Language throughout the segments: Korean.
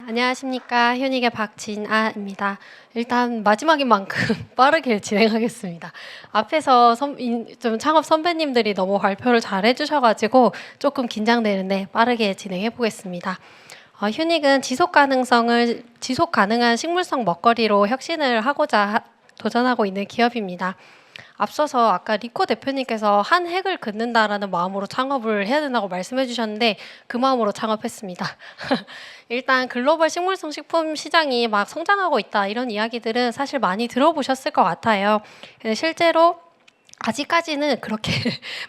안녕하십니까. 현익의 박진아입니다. 일단 마지막인 만큼 빠르게 진행하겠습니다. 앞에서 좀 창업 선배님들이 너무 발표를 잘 해주셔가지고 조금 긴장되는데 빠르게 진행해 보겠습니다. 휴닉은 지속 가능한 식물성 먹거리로 혁신을 하고자 도전하고 있는 기업입니다. 앞서서 아까 리코 대표님께서 한 획을 긋는다라는 마음으로 창업을 해야 된다고 말씀해 주셨는데 그 마음으로 창업했습니다. 일단 글로벌 식물성 식품 시장이 막 성장하고 있다 이런 이야기들은 사실 많이 들어보셨을 것 같아요. 근데 실제로 아직까지는 그렇게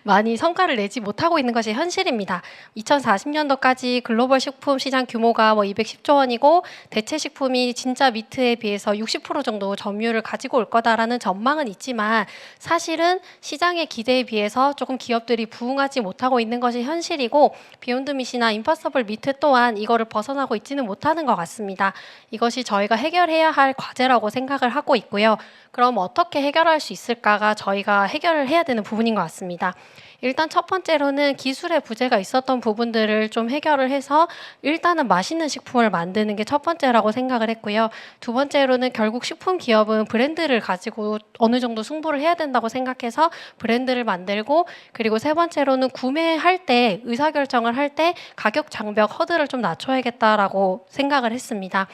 많이 성과를 내지 못하고 있는 것이 현실입니다. 2040년도까지 글로벌 식품 시장 규모가 210조 원이고 대체 식품이 진짜 미트에 비해서 60% 정도 점유율을 가지고 올 거다라는 전망은 있지만 사실은 시장의 기대에 비해서 조금 기업들이 부응하지 못하고 있는 것이 현실이고 비욘드 미트나 임파서블 미트 또한 이거를 벗어나고 있지는 못하는 것 같습니다. 이것이 저희가 해결해야 할 과제라고 생각을 하고 있고요. 그럼 어떻게 해결할 수 있을까가 저희가 해결을 해야 되는 부분인 것 같습니다. 일단 첫 번째로는 기술의 부재가 있었던 부분들을 좀 해결을 해서 일단은 맛있는 식품을 만드는 게 첫 번째라고 생각을 했고요. 두 번째로는 결국 식품 기업은 브랜드를 가지고 어느 정도 승부를 해야 된다고 생각해서 브랜드를 만들고, 그리고 세 번째로는 구매할 때 의사결정을 할 때 가격 장벽 허들을 좀 낮춰야겠다라고 생각을 했습니다.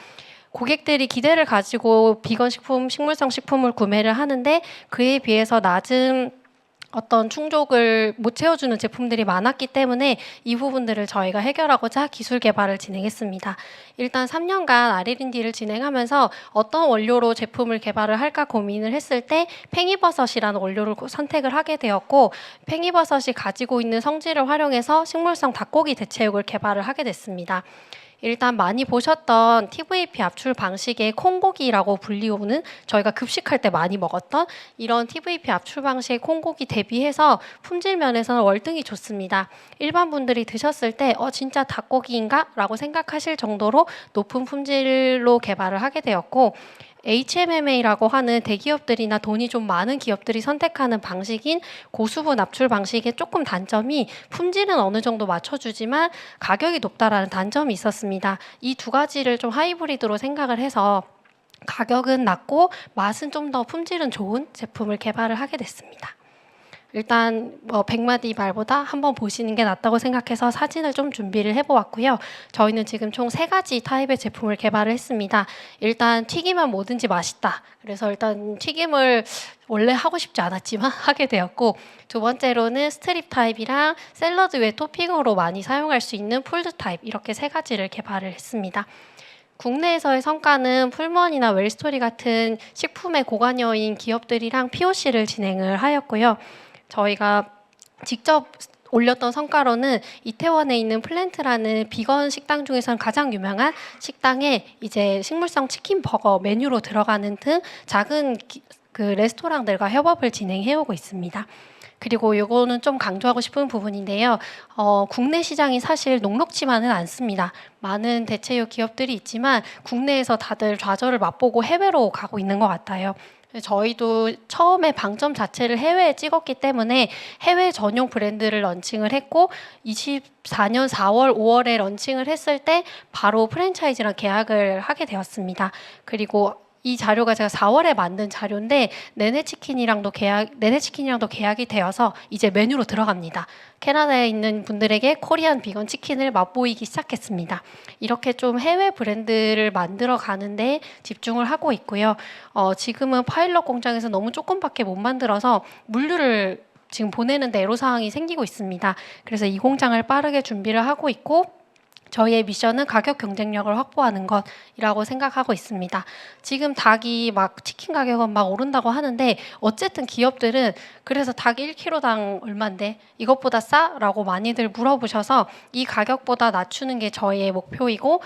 고객들이 기대를 가지고 비건 식품, 식물성 식품을 구매를 하는데 그에 비해서 낮은 어떤 충족을 못 채워주는 제품들이 많았기 때문에 이 부분들을 저희가 해결하고자 기술 개발을 진행했습니다. 일단 3년간 R&D를 진행하면서 어떤 원료로 제품을 개발을 할까 고민을 했을 때 팽이버섯이라는 원료를 선택을 하게 되었고, 팽이버섯이 가지고 있는 성질을 활용해서 식물성 닭고기 대체육을 개발을 하게 됐습니다. 일단 많이 보셨던 TVP 압출 방식의 콩고기라고 불리우는, 저희가 급식할 때 많이 먹었던 이런 TVP 압출 방식의 콩고기 대비해서 품질 면에서는 월등히 좋습니다. 일반 분들이 드셨을 때 진짜 닭고기인가? 라고 생각하실 정도로 높은 품질로 개발을 하게 되었고, HMMA라고 하는 대기업들이나 돈이 좀 많은 기업들이 선택하는 방식인 고수분 압출 방식의 조금 단점이 품질은 어느 정도 맞춰주지만 가격이 높다라는 단점이 있었습니다. 이 두 가지를 좀 하이브리드로 생각을 해서 가격은 낮고 맛은 좀 더 품질은 좋은 제품을 개발을 하게 됐습니다. 일단 100마디 말보다 한번 보시는 게 낫다고 생각해서 사진을 좀 준비를 해보았고요. 저희는 지금 총 3가지 타입의 제품을 개발을 했습니다. 일단 튀기면 뭐든지 맛있다. 그래서 일단 튀김을 원래 하고 싶지 않았지만 하게 되었고, 두 번째로는 스트립 타입이랑 샐러드 외 토핑으로 많이 사용할 수 있는 폴드 타입, 이렇게 3가지를 개발을 했습니다. 국내에서의 성과는 풀먼이나 웰스토리 같은 식품의 고관여인 기업들이랑 POC를 진행을 하였고요. 저희가 직접 올렸던 성과로는 이태원에 있는 플랜트라는 비건 식당 중에서는 가장 유명한 식당에 이제 식물성 치킨 버거 메뉴로 들어가는 등 작은 그 레스토랑들과 협업을 진행해 오고 있습니다. 그리고 이거는 좀 강조하고 싶은 부분인데요. 국내 시장이 사실 녹록지만은 않습니다. 많은 대체육 기업들이 있지만 국내에서 다들 좌절을 맛보고 해외로 가고 있는 것 같아요. 저희도 처음에 방점 자체를 해외에 찍었기 때문에 해외 전용 브랜드를 런칭을 했고, 24년 4월, 5월에 런칭을 했을 때 바로 프랜차이즈랑 계약을 하게 되었습니다. 그리고 이 자료가 제가 4월에 만든 자료인데 네네치킨이랑도 계약이 되어서 이제 메뉴로 들어갑니다. 캐나다에 있는 분들에게 코리안 비건 치킨을 맛보이기 시작했습니다. 이렇게 좀 해외 브랜드를 만들어 가는데 집중을 하고 있고요. 지금은 파일럿 공장에서 너무 조금밖에 못 만들어서 물류를 지금 보내는데 애로사항이 생기고 있습니다. 그래서 이 공장을 빠르게 준비를 하고 있고, 저희의 미션은 가격 경쟁력을 확보하는 것이라고 생각하고 있습니다. 지금 닭이 막 치킨 가격은 막 오른다고 하는데 어쨌든 기업들은 그래서 닭 1kg당 얼만데 이것보다 싸? 라고 많이들 물어보셔서 이 가격보다 낮추는 게 저희의 목표이고,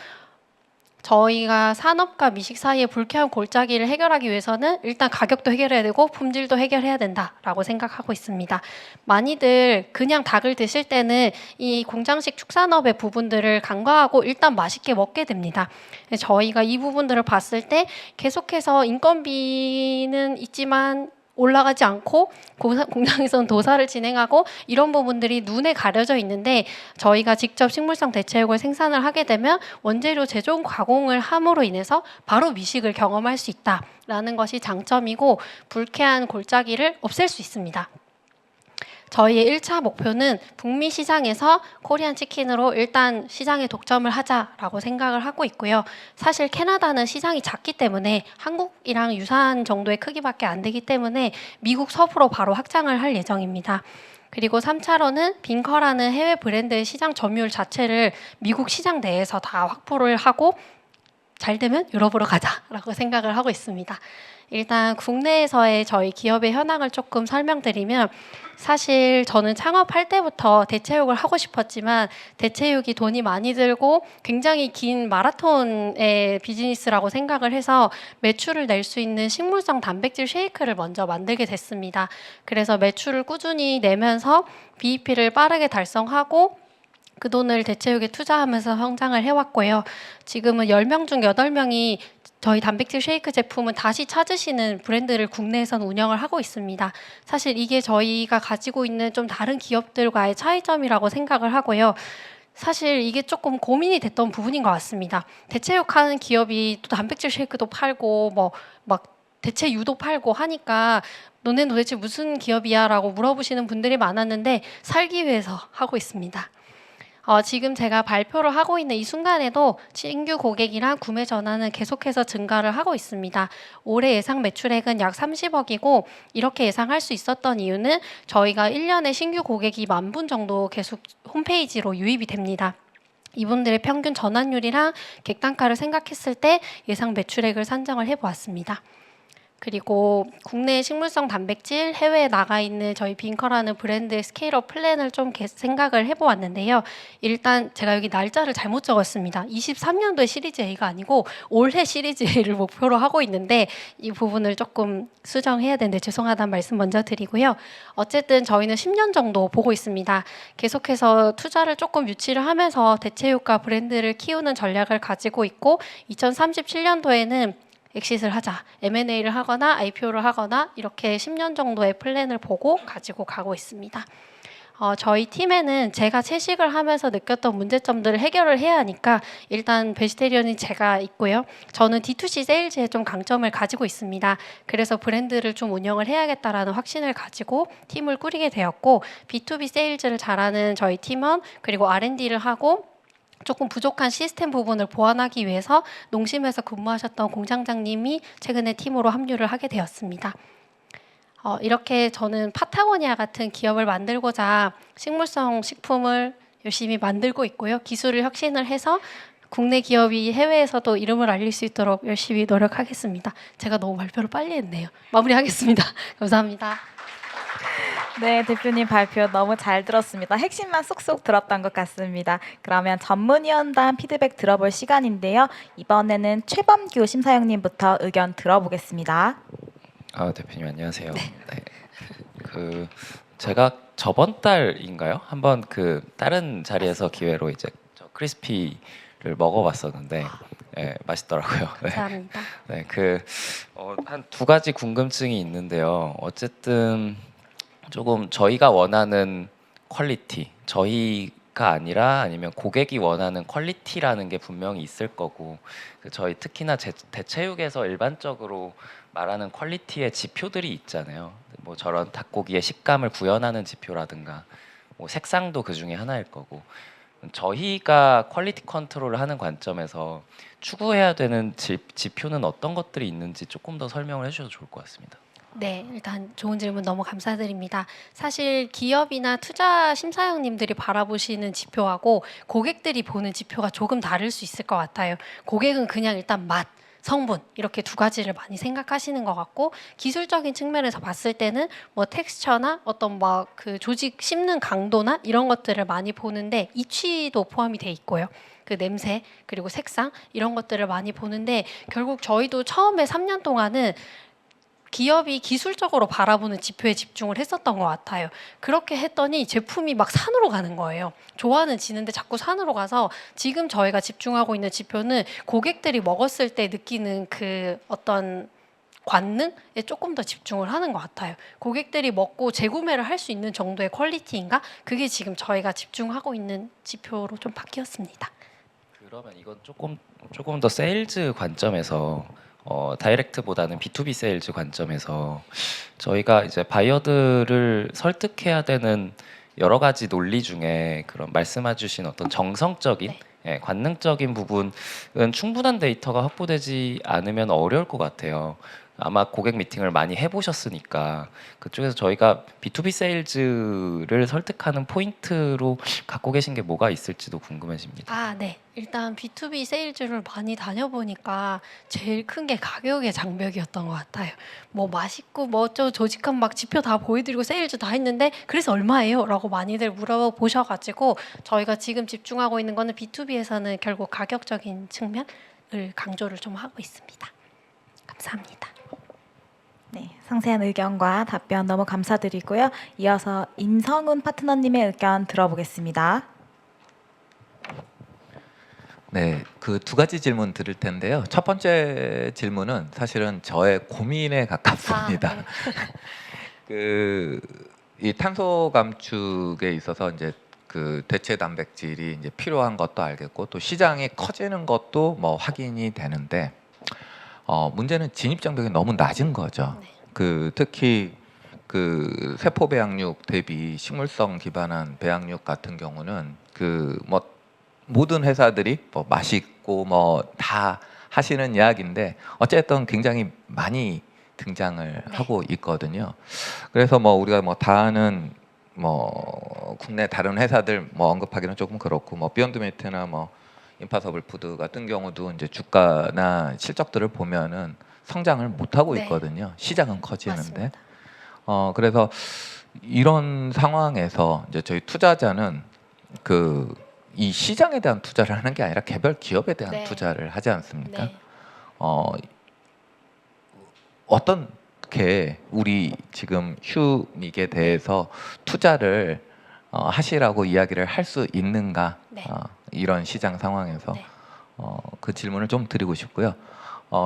저희가 산업과 미식 사이의 불쾌한 골짜기를 해결하기 위해서는 일단 가격도 해결해야 되고 품질도 해결해야 된다라고 생각하고 있습니다. 많이들 그냥 닭을 드실 때는 이 공장식 축산업의 부분들을 간과하고 일단 맛있게 먹게 됩니다. 저희가 이 부분들을 봤을 때 계속해서 인건비는 있지만 올라가지 않고 공장에서는 도사를 진행하고 이런 부분들이 눈에 가려져 있는데 저희가 직접 식물성 대체육을 생산을 하게 되면 원재료 제조 가공을 함으로 인해서 바로 미식을 경험할 수 있다라는 것이 장점이고 불쾌한 골짜기를 없앨 수 있습니다. 저희의 1차 목표는 북미 시장에서 코리안 치킨으로 일단 시장에 독점을 하자라고 생각을 하고 있고요. 사실 캐나다는 시장이 작기 때문에 한국이랑 유사한 정도의 크기밖에 안 되기 때문에 미국 서부로 바로 확장을 할 예정입니다. 그리고 3차로는 빈커라는 해외 브랜드의 시장 점유율 자체를 미국 시장 내에서 다 확보를 하고 잘 되면 유럽으로 가자라고 생각을 하고 있습니다. 일단 국내에서의 저희 기업의 현황을 조금 설명드리면 사실 저는 창업할 때부터 대체육을 하고 싶었지만 대체육이 돈이 많이 들고 굉장히 긴 마라톤의 비즈니스라고 생각을 해서 매출을 낼 수 있는 식물성 단백질 쉐이크를 먼저 만들게 됐습니다. 그래서 매출을 꾸준히 내면서 BEP를 빠르게 달성하고 그 돈을 대체육에 투자하면서 성장을 해왔고요. 지금은 10명 중 8명이 저희 단백질 쉐이크 제품은 다시 찾으시는 브랜드를 국내에서는 운영을 하고 있습니다. 사실 이게 저희가 가지고 있는 좀 다른 기업들과의 차이점이라고 생각을 하고요. 사실 이게 조금 고민이 됐던 부분인 것 같습니다. 대체육 하는 기업이 또 단백질 쉐이크도 팔고 뭐 막 대체유도 팔고 하니까 너네는 도대체 무슨 기업이야? 라고 물어보시는 분들이 많았는데 살기 위해서 하고 있습니다. 지금 제가 발표를 하고 있는 이 순간에도 신규 고객이랑 구매 전화는 계속해서 증가를 하고 있습니다. 올해 예상 매출액은 약 30억이고 이렇게 예상할 수 있었던 이유는 저희가 1년에 신규 고객이 10,000분 정도 계속 홈페이지로 유입이 됩니다. 이분들의 평균 전환율이랑 객단가를 생각했을 때 예상 매출액을 산정을 해보았습니다. 그리고 국내 식물성 단백질 해외에 나가 있는 저희 빈커라는 브랜드의 스케일업 플랜을 좀 생각을 해보았는데요. 일단 제가 여기 날짜를 잘못 적었습니다. 23년도에 시리즈 A가 아니고 올해 시리즈 A를 목표로 하고 있는데 이 부분을 조금 수정해야 되는데 죄송하다는 말씀 먼저 드리고요. 어쨌든 저희는 10년 정도 보고 있습니다. 계속해서 투자를 조금 유치를 하면서 대체육과 브랜드를 키우는 전략을 가지고 있고 2037년도에는 엑싯을 하자, M&A를 하거나 IPO를 하거나 이렇게 10년 정도의 플랜을 보고 가지고 가고 있습니다. 저희 팀에는 제가 채식을 하면서 느꼈던 문제점들을 해결을 해야 하니까 일단 베지테리언이 제가 있고요. 저는 D2C 세일즈에 좀 강점을 가지고 있습니다. 그래서 브랜드를 좀 운영을 해야겠다라는 확신을 가지고 팀을 꾸리게 되었고 B2B 세일즈를 잘하는 저희 팀원 그리고 R&D를 하고 조금 부족한 시스템 부분을 보완하기 위해서 농심에서 근무하셨던 공장장님이 최근에 팀으로 합류를 하게 되었습니다. 이렇게 저는 파타고니아 같은 기업을 만들고자 식물성 식품을 열심히 만들고 있고요. 기술을 혁신을 해서 국내 기업이 해외에서도 이름을 알릴 수 있도록 열심히 노력하겠습니다. 제가 너무 발표를 빨리 했네요. 마무리하겠습니다. 감사합니다. 네, 대표님 발표 너무 잘 들었습니다. 핵심만 쏙쏙 들었던 것 같습니다. 그러면 전문위원단 피드백 들어볼 시간인데요. 이번에는 최범규 심사위원님부터 의견 들어보겠습니다. 대표님 안녕하세요. 네. 제가 저번 달인가요? 한번 다른 자리에서 기회로 이제 저 크리스피를 먹어봤었는데 맛있더라고요. 네. 감사합니다. 네, 한 두 가지 궁금증이 있는데요. 어쨌든 조금 저희가 원하는 퀄리티, 저희가 아니라 아니면 고객이 원하는 퀄리티라는 게 분명히 있을 거고 저희 특히나 대체육에서 일반적으로 말하는 퀄리티의 지표들이 있잖아요. 뭐 저런 닭고기의 식감을 구현하는 지표라든가 뭐 색상도 그 중에 하나일 거고 저희가 퀄리티 컨트롤을 하는 관점에서 추구해야 되는 지표는 어떤 것들이 있는지 조금 더 설명을 해주셔도 좋을 것 같습니다. 네, 일단 좋은 질문 너무 감사드립니다. 사실 기업이나 투자 심사위원님들이 바라보시는 지표하고 고객들이 보는 지표가 조금 다를 수 있을 것 같아요. 고객은 그냥 일단 맛, 성분 이렇게 두 가지를 많이 생각하시는 것 같고 기술적인 측면에서 봤을 때는 뭐 텍스처나 어떤 막 그 조직 씹는 강도나 이런 것들을 많이 보는데 이취도 포함이 돼 있고요. 그 냄새 그리고 색상 이런 것들을 많이 보는데 결국 저희도 처음에 3년 동안은 기업이 기술적으로 바라보는 지표에 집중을 했었던 것 같아요. 그렇게 했더니 제품이 막 산으로 가는 거예요. 좋아는 지는데 자꾸 산으로 가서 지금 저희가 집중하고 있는 지표는 고객들이 먹었을 때 느끼는 그 어떤 관능에 조금 더 집중을 하는 것 같아요. 고객들이 먹고 재구매를 할 수 있는 정도의 퀄리티인가? 그게 지금 저희가 집중하고 있는 지표로 좀 바뀌었습니다. 그러면 이건 조금 더 세일즈 관점에서 다이렉트보다는 B2B 세일즈 관점에서 저희가 이제 바이어들을 설득해야 되는 여러 가지 논리 중에 그런 말씀해주신 어떤 정성적인 네. 예, 관능적인 부분은 충분한 데이터가 확보되지 않으면 어려울 것 같아요. 아마 고객 미팅을 많이 해보셨으니까 그쪽에서 저희가 B2B 세일즈를 설득하는 포인트로 갖고 계신 게 뭐가 있을지도 궁금해집니다. 아, 네. 일단 B2B 세일즈를 많이 다녀보니까 제일 큰 게 가격의 장벽이었던 것 같아요. 뭐 맛있고 뭐 어쩌고 조직한 막 지표 다 보여드리고 세일즈 다 했는데 그래서 얼마예요? 라고 많이들 물어보셔가지고 저희가 지금 집중하고 있는 거는 B2B에서는 결국 가격적인 측면을 강조를 좀 하고 있습니다. 감사합니다. 네, 상세한 의견과 답변 너무 감사드리고요. 이어서 임성훈 파트너님의 의견 들어보겠습니다. 네, 그 두 가지 질문 드릴 텐데요. 첫 번째 질문은 사실은 저의 고민에 가깝습니다. 아, 네. 이 탄소 감축에 있어서 이제 그 대체 단백질이 이제 필요한 것도 알겠고 또 시장이 커지는 것도 뭐 확인이 되는데 문제는 진입 장벽이 너무 낮은 거죠. 네. 특히 그 세포 배양육 대비 식물성 기반한 배양육 같은 경우는 뭐 모든 회사들이 뭐 맛있고 뭐 다 하시는 이야기인데 어쨌든 굉장히 많이 등장을 하고 있거든요. 그래서 뭐 우리가 뭐 다 아는 뭐 국내 다른 회사들 뭐 언급하기는 조금 그렇고 뭐 비욘드 미트나 뭐 임파서블 푸드 같은 경우도 이제 주가나 실적들을 보면은 성장을 못 하고 네. 있거든요. 시장은 커지는데. 맞습니다. 그래서 이런 상황에서 이제 저희 투자자는 이 시장에 대한 투자를 하는 게 아니라 개별 기업에 대한 네. 투자를 하지 않습니까? 네. 어떻게 우리 지금 휴닉에 대해서 투자를 하시라고 이야기를 할 수 있는가? 네. 이런 시장 상황에서 네. 그 질문을 좀 드리고 싶고요.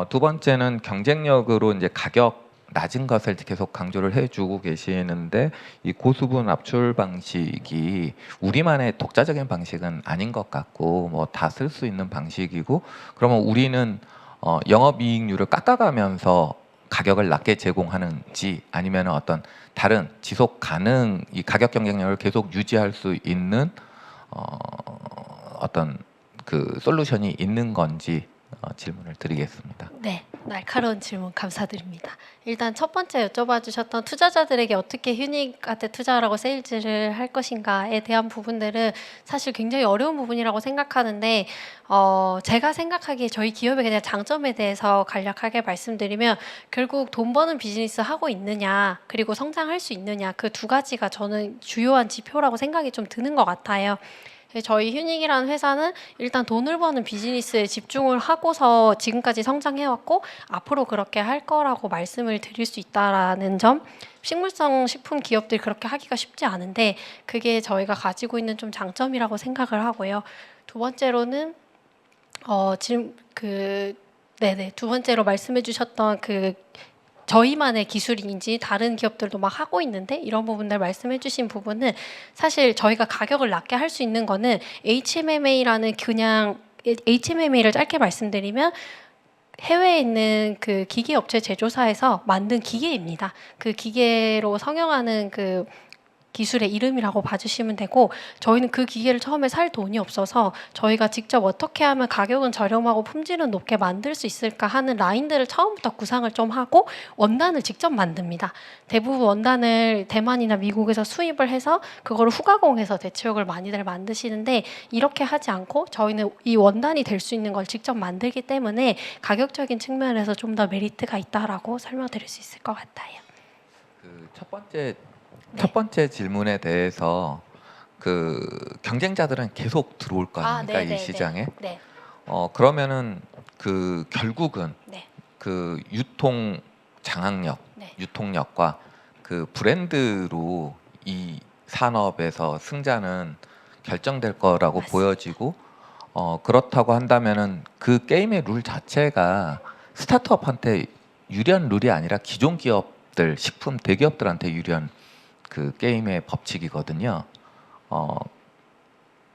두 번째는 경쟁력으로 이제 가격 낮은 것을 계속 강조를 해주고 계시는데 이 고수분 압출 방식이 우리만의 독자적인 방식은 아닌 것 같고 뭐 다 쓸 수 있는 방식이고 그러면 우리는 영업이익률을 깎아가면서 가격을 낮게 제공하는지 아니면 어떤 다른 지속 가능 이 가격 경쟁력을 계속 유지할 수 있는 어떤 그 솔루션이 있는 건지 질문을 드리겠습니다. 네, 날카로운 질문 감사드립니다. 일단 첫 번째 여쭤봐 주셨던 투자자들에게 어떻게 휴닉한테 투자하라고 세일즈를 할 것인가에 대한 부분들은 사실 굉장히 어려운 부분이라고 생각하는데 제가 생각하기에 저희 기업의 그냥 장점에 대해서 간략하게 말씀드리면 결국 돈 버는 비즈니스 하고 있느냐 그리고 성장할 수 있느냐 그 두 가지가 저는 주요한 지표라고 생각이 좀 드는 것 같아요. 저희 휴닉이라는 회사는 일단 돈을 버는 비즈니스에 집중을 하고서 지금까지 성장해왔고 앞으로 그렇게 할 거라고 말씀을 드릴 수 있다라는 점 식물성 식품 기업들이 그렇게 하기가 쉽지 않은데 그게 저희가 가지고 있는 좀 장점이라고 생각을 하고요. 두 번째로는 지금 두 번째로 말씀해 주셨던 저희만의 기술인지 다른 기업들도 막 하고 있는데 이런 부분들 말씀해 주신 부분은 사실 저희가 가격을 낮게 할 수 있는 거는 HMMA라는 그냥 HMMA를 짧게 말씀드리면 해외에 있는 그 기계 업체 제조사에서 만든 기계입니다. 그 기계로 성형하는 그 기술의 이름이라고 봐주시면 되고 저희는 그 기계를 처음에 살 돈이 없어서 저희가 직접 어떻게 하면 가격은 저렴하고 품질은 높게 만들 수 있을까 하는 라인들을 처음부터 구상을 좀 하고 원단을 직접 만듭니다. 대부분 원단을 대만이나 미국에서 수입을 해서 그거를 후가공해서 대체육을 많이들 만드시는데 이렇게 하지 않고 저희는 이 원단이 될 수 있는 걸 직접 만들기 때문에 가격적인 측면에서 좀 더 메리트가 있다라고 설명드릴 수 있을 것 같아요. 첫 번째 질문에 대해서 경쟁자들은 계속 들어올 거 아닙니까 이 시장에? 네. 그러면은 결국은 네. 유통 장악력, 네. 유통력과 브랜드로 이 산업에서 승자는 결정될 거라고 맞습니다. 보여지고 그렇다고 한다면은 그 게임의 룰 자체가 스타트업한테 유리한 룰이 아니라 기존 기업들, 식품 대기업들한테 유리한 그 게임의 법칙이거든요.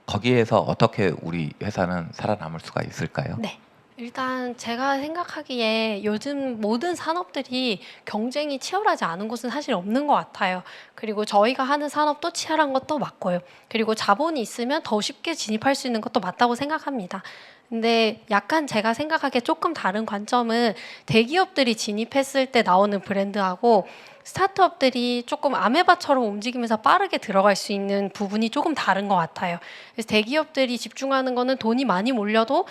거기에서 어떻게 우리 회사는 살아남을 수가 있을까요? 네. 일단 제가 생각하기에 요즘 모든 산업들이 경쟁이 치열하지 않은 곳은 사실 없는 것 같아요. 그리고 저희가 하는 산업도 치열한 것도 맞고요. 그리고 자본이 있으면 더 쉽게 진입할 수 있는 것도 맞다고 생각합니다. 근데 약간 제가 생각하기에 조금 다른 관점은 대기업들이 진입했을 때 나오는 브랜드하고 스타트업들이 조금 아메바처럼 움직이면서 빠르게 들어갈 수 있는 부분이 조금 다른 것 같아요. 그래서 대기업들이 집중하는 거는 돈이 많이 몰려도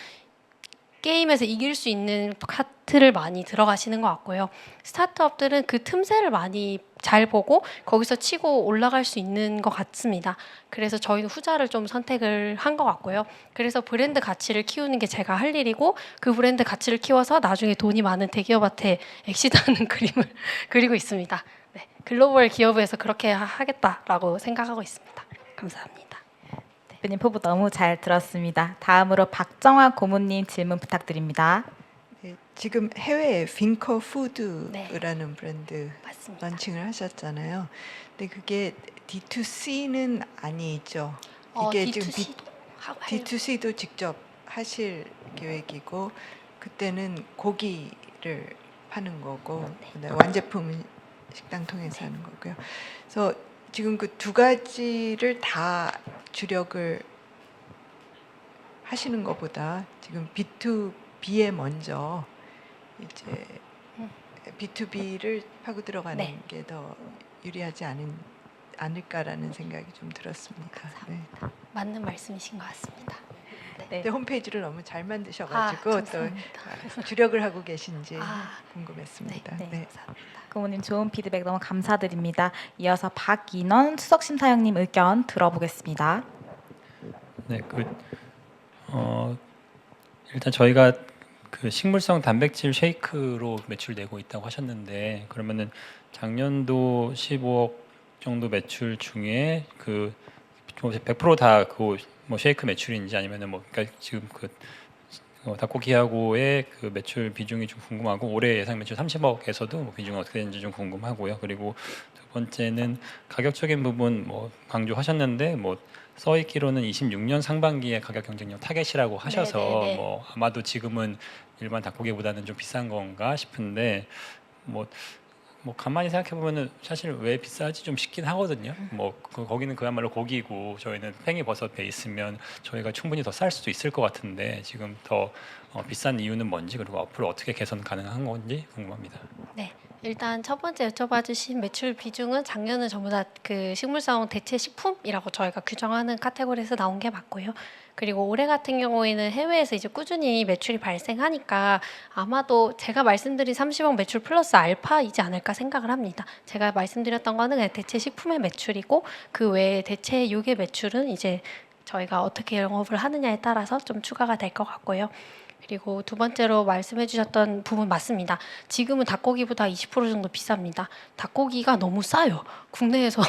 게임에서 이길 수 있는 카트를 많이 들어가시는 것 같고요. 스타트업들은 그 틈새를 많이 잘 보고 거기서 치고 올라갈 수 있는 것 같습니다. 그래서 저희는 후자를 좀 선택을 한 것 같고요. 그래서 브랜드 가치를 키우는 게 제가 할 일이고 그 브랜드 가치를 키워서 나중에 돈이 많은 대기업한테 엑시드하는 그림을 그리고 있습니다. 네, 글로벌 기업에서 그렇게 하겠다라고 생각하고 있습니다. 감사합니다. 대표님 포부 너무 잘 들었습니다. 다음으로 박정화 고문님 질문 부탁드립니다. 네, 지금 해외에 핑커 네. 푸드라는 브랜드 맞습니다. 런칭을 하셨잖아요. 근데 그게 D2C는 아니죠. 이게 지금 D2C도 하고 D2C도 직접 하실 계획이고 그때는 고기를 파는 거고 그다음에 완제품은 식당 통해서 하는 거고요. 그래서 지금 그 두 가지를 다 주력을 하시는 것보다 지금 B2B에 먼저 이제 B2B를 파고 들어가는 네. 게 더 유리하지 않을까라는 생각이 좀 들었습니다. 네. 맞는 말씀이신 것 같습니다. 네. 근데 홈페이지를 너무 잘 만드셔가지고 또 감사합니다. 주력을 하고 계신지 아, 궁금했습니다. 네, 네. 감사합니다. 고문님 좋은 피드백 너무 감사드립니다. 이어서 박인원 수석심사위원님 의견 들어보겠습니다. 네, 일단 저희가 그 식물성 단백질 쉐이크로 매출 내고 있다고 하셨는데 그러면은 작년도 15억 정도 매출 중에 그 100%다 그 뭐 쉐이크 매출인지 아니면은 뭐 그러니까 지금 그 닭고기하고의 그 매출 비중이 좀 궁금하고 올해 예상 매출 30억에서도 뭐 비중이 어떻게 되는지 좀 궁금하고요. 그리고 두 번째는 가격적인 부분 뭐 강조하셨는데 뭐 써 있기로는 26년 상반기에 가격 경쟁력 타겟이라고 하셔서 네네네. 뭐 아마도 지금은 일반 닭고기보다는 좀 비싼 건가 싶은데 뭐 가만히 생각해 보면은 사실 왜 비싸지 좀 싶긴 하거든요. 거기는 그야말로 고기고 저희는 팽이버섯 베이스면 저희가 충분히 더 쌀 수도 있을 것 같은데 지금 더 비싼 이유는 뭔지 그리고 앞으로 어떻게 개선 가능한 건지 궁금합니다. 네, 일단 첫 번째 여쭤봐 주신 매출 비중은 작년은 전부 다 그 식물성 대체 식품이라고 저희가 규정하는 카테고리에서 나온 게 맞고요. 그리고 올해 같은 경우에는 해외에서 이제 꾸준히 매출이 발생하니까 아마도 제가 말씀드린 30억 매출 플러스 알파이지 않을까 생각을 합니다. 제가 말씀드렸던 거는 그냥 대체 식품의 매출이고 그 외에 대체 육의 매출은 이제 저희가 어떻게 영업을 하느냐에 따라서 좀 추가가 될 것 같고요. 그리고 두 번째로 말씀해 주셨던 부분 맞습니다. 지금은 닭고기보다 20% 정도 비쌉니다. 닭고기가 너무 싸요. 국내에서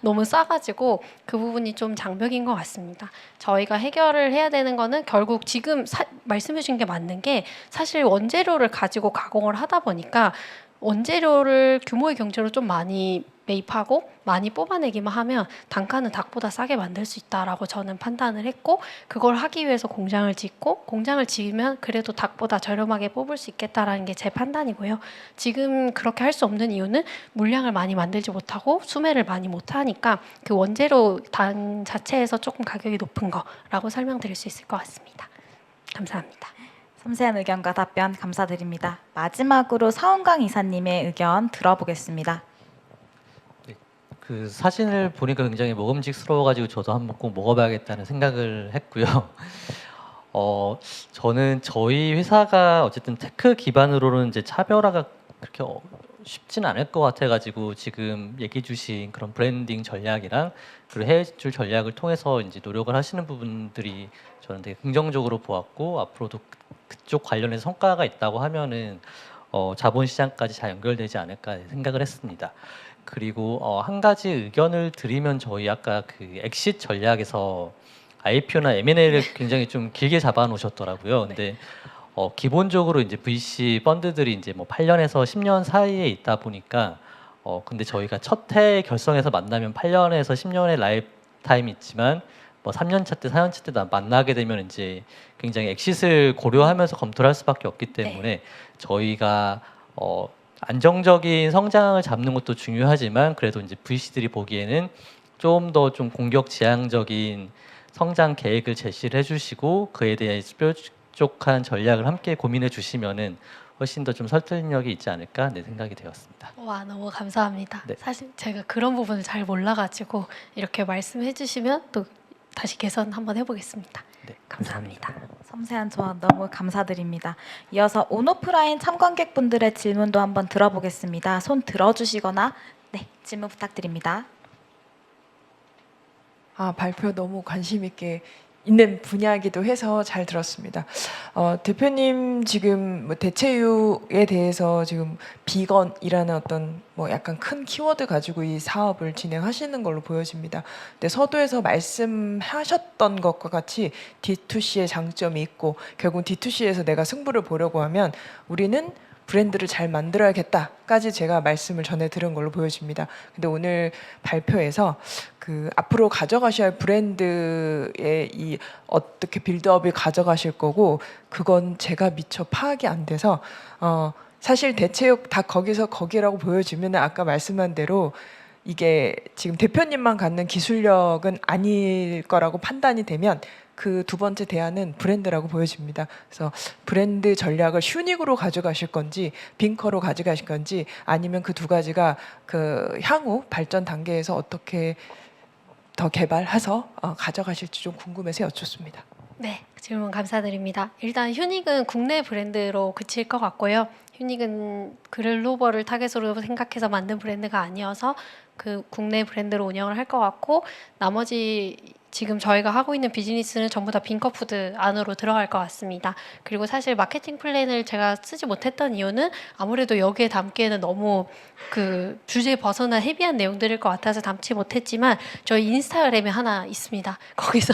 너무 싸가지고 그 부분이 좀 장벽인 것 같습니다. 저희가 해결을 해야 되는 거는 결국 지금 말씀해 주신 게 맞는 게 사실 원재료를 가지고 가공을 하다 보니까 원재료를 규모의 경제로 좀 많이 매입하고 많이 뽑아내기만 하면 단가는 닭보다 싸게 만들 수 있다라고 저는 판단을 했고 그걸 하기 위해서 공장을 짓고 공장을 지으면 그래도 닭보다 저렴하게 뽑을 수 있겠다라는 게 제 판단이고요. 지금 그렇게 할 수 없는 이유는 물량을 많이 만들지 못하고 수매를 많이 못하니까 그 원재료 단 자체에서 조금 가격이 높은 거라고 설명드릴 수 있을 것 같습니다. 감사합니다. 섬세한 의견과 답변 감사드립니다. 마지막으로 서은강 이사님의 의견 들어보겠습니다. 그 사진을 보니까 굉장히 먹음직스러워가지고 저도 한번 꼭 먹어봐야겠다는 생각을 했고요. 저는 저희 회사가 어쨌든 테크 기반으로는 이제 차별화가 그렇게 쉽지는 않을 것 같아가지고 지금 얘기해 주신 그런 브랜딩 전략이랑 그리고 해외 진출 전략을 통해서 이제 노력을 하시는 부분들이 저는 되게 긍정적으로 보았고 앞으로도 그쪽 관련해서 성과가 있다고 하면은 자본시장까지 잘 연결되지 않을까 생각을 했습니다. 그리고 한 가지 의견을 드리면 저희 아까 그 엑싯 전략에서 IPO나 M&A를 굉장히 좀 길게 잡아놓으셨더라고요. 근데 기본적으로 이제 VC 펀드들이 이제 뭐 8년에서 10년 사이에 있다 보니까 근데 저희가 첫 해 결성해서 만나면 8년에서 10년의 라이프 타임이 있지만 뭐 3년 차 때, 4년 차 때 만나게 되면 이제 굉장히 엑싯을 고려하면서 검토를 할 수밖에 없기 때문에 저희가 안정적인 성장을 잡는 것도 중요하지만 그래도 이제 VC들이 보기에는 좀 더 좀 공격 지향적인 성장 계획을 제시를 해주시고 그에 대해 뾰족한 전략을 함께 고민해 주시면은 훨씬 더 좀 설득력이 있지 않을까 내 생각이 되었습니다. 와, 너무 감사합니다. 네. 사실 제가 그런 부분을 잘 몰라가지고 이렇게 말씀해 주시면 또 다시 개선 한번 해보겠습니다. 네, 감사합니다. 섬세한 조언 너무 감사드립니다. 이어서 온오프라인 참관객분들의 질문도 한번 들어보겠습니다. 손 들어주시거나 네, 질문 부탁드립니다. 발표 너무 관심 있게 있는 분야이기도 해서 잘 들었습니다. 대표님 지금 뭐 대체육에 대해서 지금 비건이라는 어떤 뭐 약간 큰 키워드 가지고 이 사업을 진행하시는 걸로 보여집니다. 근데 서두에서 말씀하셨던 것과 같이 D2C의 장점이 있고 결국 D2C에서 내가 승부를 보려고 하면 우리는 브랜드를 잘 만들어야겠다까지 제가 말씀을 전해 들은 걸로 보여집니다. 근데 오늘 발표에서 그 앞으로 가져가셔야 할 브랜드의 이 어떻게 빌드업을 가져가실 거고 그건 제가 미처 파악이 안 돼서 사실 대체육 다 거기서 거기라고 보여지면 아까 말씀한 대로 이게 지금 대표님만 갖는 기술력은 아닐 거라고 판단이 되면 그 두 번째 대안은 브랜드라고 보여집니다. 그래서 브랜드 전략을 슈닉으로 가져가실 건지 빙커로 가져가실 건지 아니면 그 두 가지가 그 향후 발전 단계에서 어떻게 더 개발해서 가져가실지 좀 궁금해서 여쭙습니다. 네, 질문 감사드립니다. 일단 휴닉은 국내 브랜드로 그칠 것 같고요. 휴닉은 글로벌을 타겟으로 생각해서 만든 브랜드가 아니어서 그 국내 브랜드로 운영을 할 것 같고 나머지 지금 저희가 하고 있는 비즈니스는 전부 다 빙커푸드 안으로 들어갈 것 같습니다. 그리고 사실 마케팅 플랜을 제가 쓰지 못했던 이유는 아무래도 여기에 담기에는 너무 그 주제에 벗어난 헤비한 내용들일 것 같아서 담지 못했지만 저희 인스타그램에 하나 있습니다. 거기서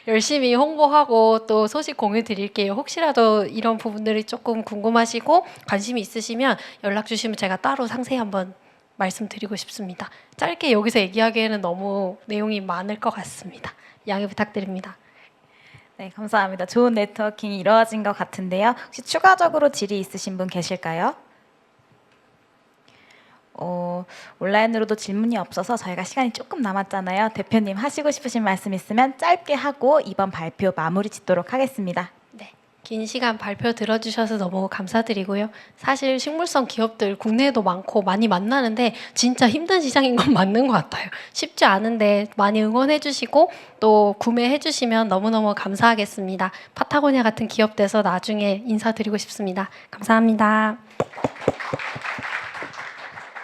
열심히 홍보하고 또 소식 공유 드릴게요. 혹시라도 이런 부분들이 조금 궁금하시고 관심이 있으시면 연락 주시면 제가 따로 상세히 한번 말씀드리고 싶습니다. 짧게 여기서 얘기하기에는 너무 내용이 많을 것 같습니다. 양해 부탁드립니다. 네, 감사합니다. 좋은 네트워킹이 이루어진 것 같은데요. 혹시 추가적으로 질의 있으신 분 계실까요? 온라인으로도 질문이 없어서 저희가 시간이 조금 남았잖아요. 대표님 하시고 싶으신 말씀 있으면 짧게 하고 이번 발표 마무리 짓도록 하겠습니다. 네, 긴 시간 발표 들어주셔서 너무 감사드리고요. 사실 식물성 기업들 국내에도 많고 많이 만나는데 진짜 힘든 시장인 건 맞는 것 같아요. 쉽지 않은데 많이 응원해 주시고 또 구매해 주시면 너무너무 감사하겠습니다. 파타고니아 같은 기업 돼서 나중에 인사드리고 싶습니다. 감사합니다.